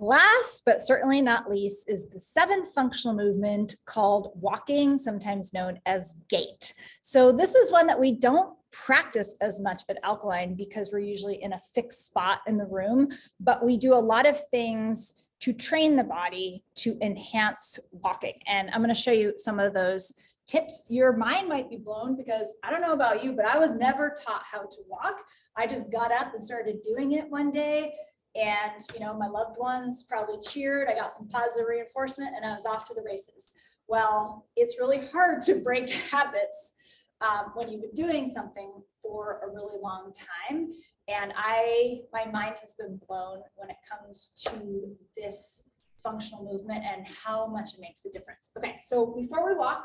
Last, but certainly not least, is the seventh functional movement called walking, sometimes known as gait. So this is one that we don't practice as much at Alkalign because we're usually in a fixed spot in the room, but we do a lot of things to train the body to enhance walking. And I'm going to show you some of those tips. Your mind might be blown because I don't know about you, but I was never taught how to walk. I just got up and started doing it one day. And, you know, my loved ones probably cheered. I got some positive reinforcement and I was off to the races. Well, it's really hard to break habits when you've been doing something for a really long time. And my mind has been blown when it comes to this functional movement and how much it makes a difference. Okay, so before we walk,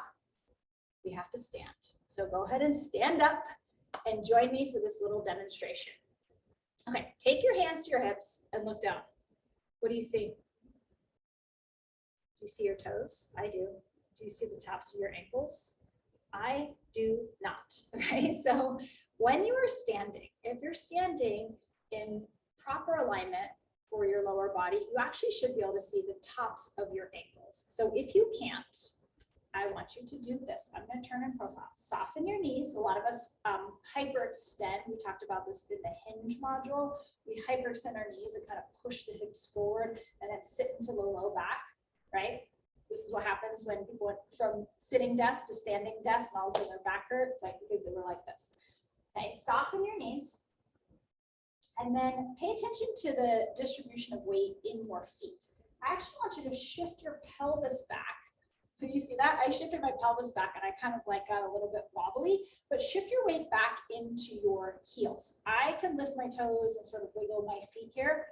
we have to stand. So go ahead and stand up and join me for this little demonstration. Okay, take your hands to your hips and look down. What do you see? Do you see your toes? I do. Do you see the tops of your ankles? I do not. Okay, so when you are standing, if you're standing in proper alignment for your lower body, you actually should be able to see the tops of your ankles. So if you can't, I want you to do this. I'm going to turn in profile. Soften your knees. A lot of us hyperextend. We talked about this in the hinge module. We hyperextend our knees and kind of push the hips forward and then sit into the low back, right? This is what happens when people went from sitting desk to standing desk and all of a sudden their back hurts, like because they were like this. Okay, soften your knees. And then pay attention to the distribution of weight in your feet. I actually want you to shift your pelvis back. Can you see that? I shifted my pelvis back and I kind of like got a little bit wobbly, but shift your weight back into your heels. I can lift my toes and sort of wiggle my feet here.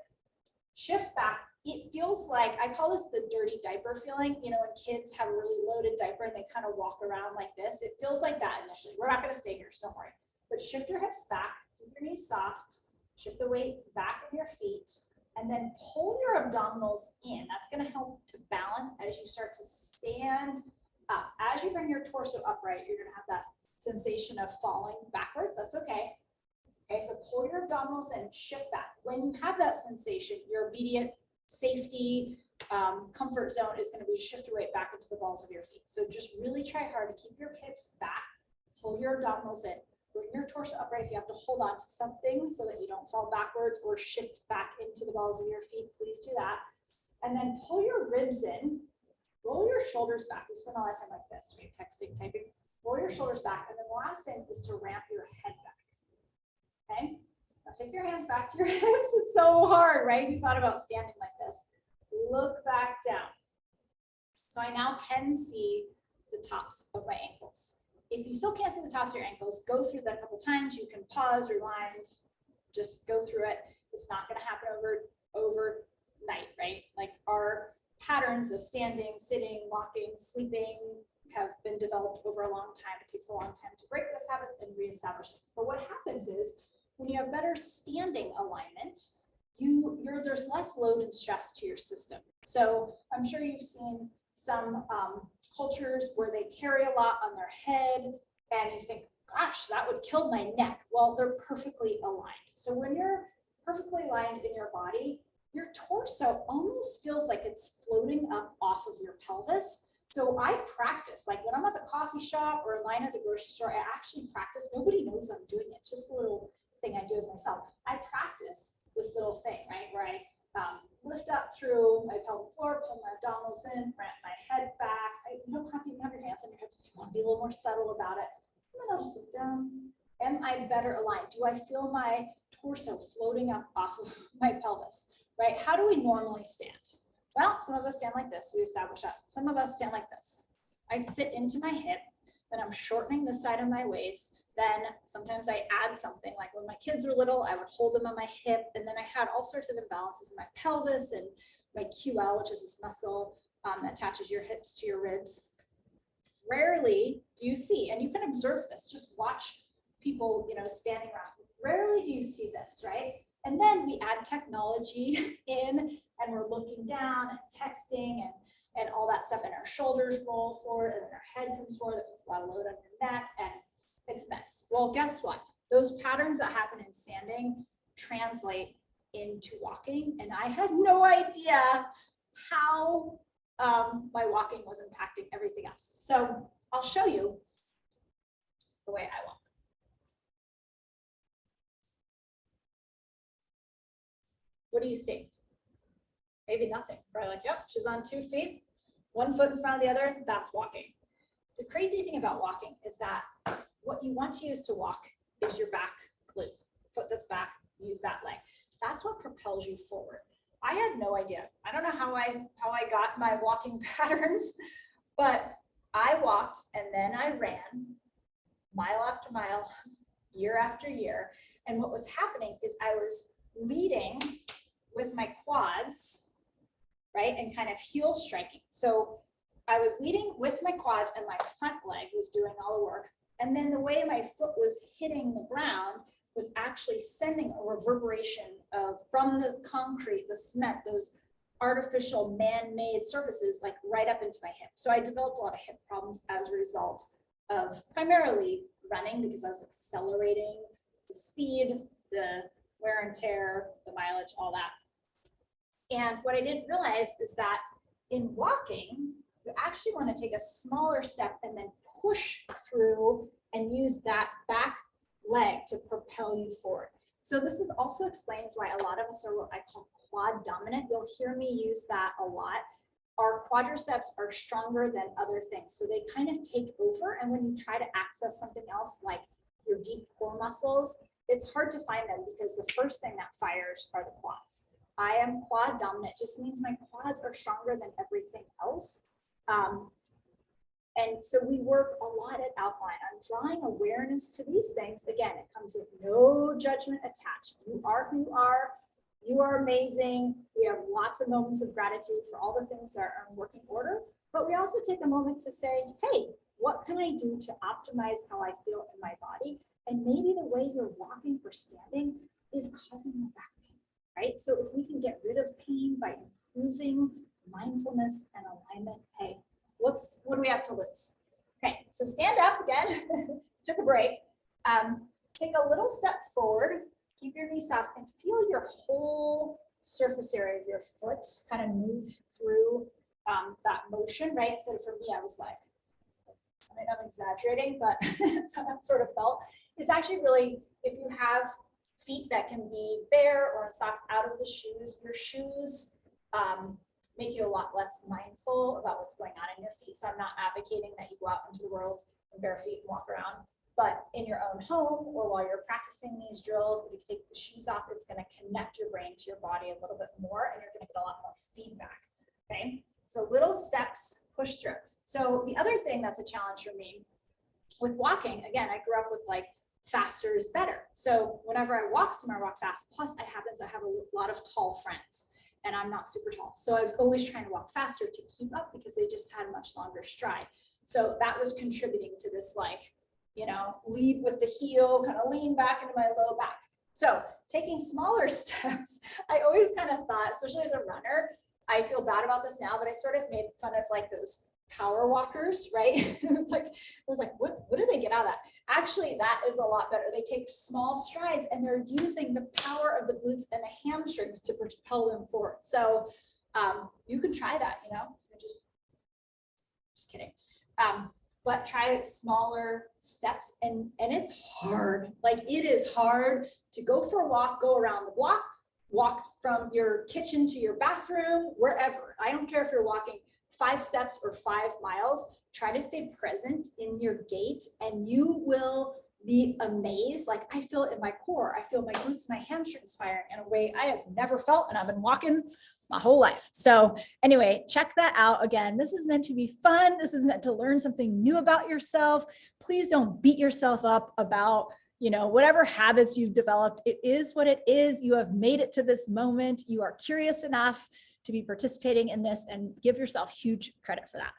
Shift back. It feels like, I call this the dirty diaper feeling. You know, when kids have a really loaded diaper and they kind of walk around like this, it feels like that initially. We're not going to stay here, so don't worry. But shift your hips back, keep your knees soft, shift the weight back in your feet, and then pull your abdominals in. That's going to help to balance as you start to stand up. As you bring your torso upright, you're going to have that sensation of falling backwards. That's okay. Okay, so pull your abdominals in, shift back. When you have that sensation, your immediate safety, comfort zone is going to be shift your weight back into the balls of your feet. So just really try hard to keep your hips back, pull your abdominals in. Bring your torso upright. If you have to hold on to something so that you don't fall backwards or shift back into the balls of your feet, please do that. And then pull your ribs in, roll your shoulders back. We spend a lot of time like this, right? Texting, typing. Roll your shoulders back. And then the last thing is to ramp your head back. Okay? Now take your hands back to your hips. It's so hard, right? You thought about standing like this. Look back down. So I now can see the tops of my ankles. If you still can't see the tops of your ankles, go through that a couple times. You can pause, rewind, just go through it. It's not going to happen overnight, right? Like our patterns of standing, sitting, walking, sleeping have been developed over a long time. It takes a long time to break those habits and reestablish things. But what happens is when you have better standing alignment, there's less load and stress to your system. So I'm sure you've seen some cultures where they carry a lot on their head and you think, gosh, that would kill my neck. Well, they're perfectly aligned. So when you're perfectly aligned in your body, your torso almost feels like it's floating up off of your pelvis. So I practice, like when I'm at the coffee shop or in line at the grocery store, I actually practice. Nobody knows I'm doing it. It's just a little thing I do with myself. I practice this little thing, right? Where I lift up through my pelvic floor, pull my abdominals in, ramp my head back. You don't have to even have your hands on your hips if you want to be a little more subtle about it. And then I'll just look down. Am I better aligned? Do I feel my torso floating up off of my pelvis, right? How do we normally stand? Well, some of us stand like this. We establish that. Some of us stand like this. I sit into my hip, then I'm shortening the side of my waist. Then sometimes I add something, like when my kids were little, I would hold them on my hip, and then I had all sorts of imbalances in my pelvis and my QL, which is this muscle that attaches your hips to your ribs. Rarely do you see, and you can observe this, just watch people, you know, standing around. Rarely do you see this, right? And then we add technology in, and we're looking down and texting and all that stuff, and our shoulders roll forward, and then our head comes forward. That puts a lot of load on your neck, and it's a mess. Well, guess what? Those patterns that happen in standing translate into walking, and I had no idea how my walking was impacting everything else. So I'll show you the way I walk. What do you see? Maybe nothing. Probably like, yep, she's on 2 feet, 1 foot in front of the other, that's walking. The crazy thing about walking is that what you want to use to walk is your back glute, foot that's back, use that leg. That's what propels you forward. I had no idea. I don't know how I got my walking patterns, but I walked and then I ran mile after mile, year after year. And what was happening is I was leading with my quads, right? And kind of heel striking. So I was leading with my quads and my front leg was doing all the work. And then the way my foot was hitting the ground was actually sending a reverberation of from the concrete, the cement, those artificial man-made surfaces, like right up into my hip. So I developed a lot of hip problems as a result of primarily running, because I was accelerating the speed, the wear and tear, the mileage, all that. And what I didn't realize is that in walking, you actually want to take a smaller step and then push through and use that back leg to propel you forward. So this is also explains why a lot of us are what I call quad dominant. You'll hear me use that a lot. Our quadriceps are stronger than other things. So they kind of take over. And when you try to access something else like your deep core muscles, it's hard to find them because the first thing that fires are the quads. I am quad dominant, just means my quads are stronger than everything else. And so we work a lot at Alkalign on drawing awareness to these things. Again, it comes with no judgment attached. You are who you are. You are amazing. We have lots of moments of gratitude for all the things that are in working order. But we also take a moment to say, hey, what can I do to optimize how I feel in my body? And maybe the way you're walking or standing is causing the back pain, right? So if we can get rid of pain by improving mindfulness and alignment, hey, what do we have to lose? Okay, so stand up again. Took a break. Take a little step forward. Keep your knees soft and feel your whole surface area of your foot kind of move through that motion, right? So for me, I was like, I mean, I'm exaggerating, but that's how that sort of felt. It's actually really, if you have feet that can be bare or in socks out of the shoes, your shoes make you a lot less mindful about what's going on in your feet. So I'm not advocating that you go out into the world in bare feet and walk around, but in your own home or while you're practicing these drills, if you take the shoes off, it's going to connect your brain to your body a little bit more and you're going to get a lot more feedback. Okay, so little steps push through. So the other thing that's a challenge for me with walking, again, I grew up with like faster is better. So whenever I walk somewhere, I walk fast. Plus I have a lot of tall friends and I'm not super tall. So I was always trying to walk faster to keep up because they just had a much longer stride. So that was contributing to this, like, you know, lead with the heel, kind of lean back into my low back. So taking smaller steps, I always kind of thought, especially as a runner, I feel bad about this now, but I sort of made fun of like those power walkers, right? Like, I was like, what do they get out of that? Actually, that is a lot better. They take small strides and they're using the power of the glutes and the hamstrings to propel them forward. So you can try that, you know, just kidding. But try smaller steps and it's hard. Like it is hard to go for a walk, go around the block, walk from your kitchen to your bathroom, wherever. I don't care if you're walking 5 steps or 5 miles, try to stay present in your gait and you will be amazed. Like I feel it in my core. I feel my glutes, my hamstrings firing in a way I have never felt. And I've been walking my whole life. So anyway, check that out. Again, this is meant to be fun. This is meant to learn something new about yourself. Please don't beat yourself up about, you know, whatever habits you've developed. It is what it is. You have made it to this moment. You are curious enough to be participating in this and give yourself huge credit for that.